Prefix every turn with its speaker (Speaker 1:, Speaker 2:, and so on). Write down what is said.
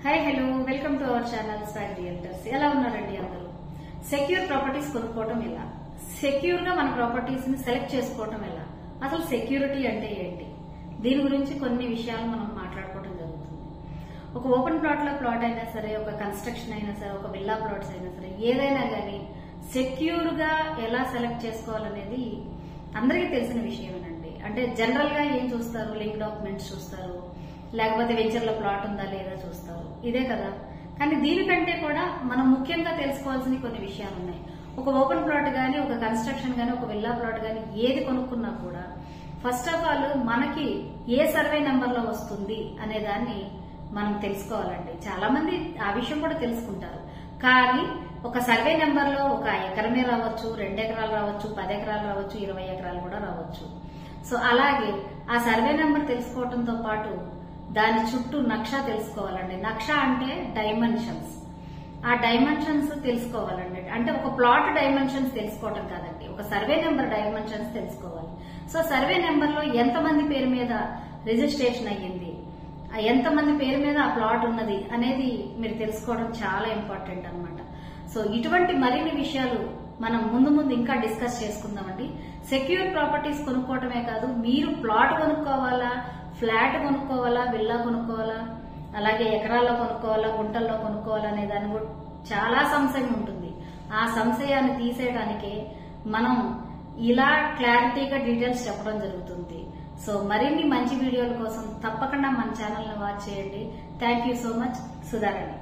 Speaker 1: Hi hello welcome to our channel swag realtors. ఎలా ఉన్నారండి అందరూ? సెక్యూర్ ప్రాపర్టీస్ కొనుక్కోవటం ఎలా, సెక్యూర్ గా మన ప్రాపర్టీస్ ని సెలెక్ట్ చేసుకోవటం ఎలా, అసలు సెక్యూరిటీ అంటే ఏంటి, దీని గురించి కొన్ని విషయాలు మనం మాట్లాడుకోవడం జరుగుతుంది. ఒక ఓపెన్ ప్లాట్ లో ప్లాట్ అయినా సరే, ఒక కన్స్ట్రక్షన్ అయినా సరే, ఒక విల్లా ప్లాట్స్ అయినా సరే, ఏదైనా గానీ సెక్యూర్ గా ఎలా సెలెక్ట్ చేసుకోవాలనేది అందరికీ తెలిసిన విషయమేనండి. అంటే జనరల్ గా ఏం చూస్తారు, లింక్ డాక్యుమెంట్స్ చూస్తారు, లేకపోతే వెంచర్ లో ప్లాట్ ఉందా లేదా చూస్తారు, ఇదే కదా. కానీ దీనికంటే కూడా మనం ముఖ్యంగా తెలుసుకోవాల్సిన కొన్ని విషయాలు ఉన్నాయి. ఒక ఓపెన్ ప్లాట్ గానీ, ఒక కన్స్ట్రక్షన్ గానీ, ఒక విల్లా ప్లాట్ గానీ ఏది కొనుక్కున్నా కూడా ఫస్ట్ ఆఫ్ ఆల్ మనకి ఏ సర్వే నెంబర్ లో వస్తుంది అనే దాన్ని మనం తెలుసుకోవాలండి. చాలా మంది ఆ విషయం కూడా తెలుసుకుంటారు, కానీ ఒక సర్వే నెంబర్ లో ఒక ఎకరమే రావచ్చు, 2 ఎకరాలు రావచ్చు, 10 ఎకరాలు రావచ్చు, 20 ఎకరాలు కూడా రావచ్చు. సో అలాగే ఆ సర్వే నెంబర్ తెలుసుకోవడంతో పాటు దాని చుట్టూ నక్షా తెలుసుకోవాలండి. నక్షా అంటే డైమెన్షన్స్, ఆ డైమెన్షన్స్ తెలుసుకోవాలండి. అంటే ఒక ప్లాట్ డైమెన్షన్స్ తెలుసుకోవటం కాదండి, ఒక సర్వే నెంబర్ డైమెన్షన్స్ తెలుసుకోవాలి. సో సర్వే నెంబర్ లో ఎంతమంది పేరు మీద రిజిస్ట్రేషన్ అయ్యింది, ఎంతమంది పేరు మీద ఆ ప్లాట్ ఉన్నది అనేది మీరు తెలుసుకోవడం చాలా ఇంపార్టెంట్ అన్నమాట. సో ఇటువంటి మరిన్ని విషయాలు మనం ముందు ఇంకా డిస్కస్ చేసుకుందామండి. సెక్యూర్ ప్రాపర్టీస్ కొనుక్కోవటమే కాదు, మీరు ప్లాట్ కొనుక్కోవాలా, ఫ్లాట్ కొనుక్కోవాలా, విల్లా కొనుక్కోవాలా, అలాగే ఎకరాల్లో కొనుక్కోవాలా, గుంటల్లో కొనుక్కోవాలా అనే దాని కూడా చాలా సంశయం ఉంటుంది. ఆ సంశయాన్ని తీసేయడానికే మనం ఇలా క్లారిటీగా డీటెయిల్స్ చెప్పడం జరుగుతుంది. సో మరిన్ని మంచి వీడియోల కోసం తప్పకుండా మన ఛానల్ ని వాచ్ చేయండి. Thank you so much. Sudharani.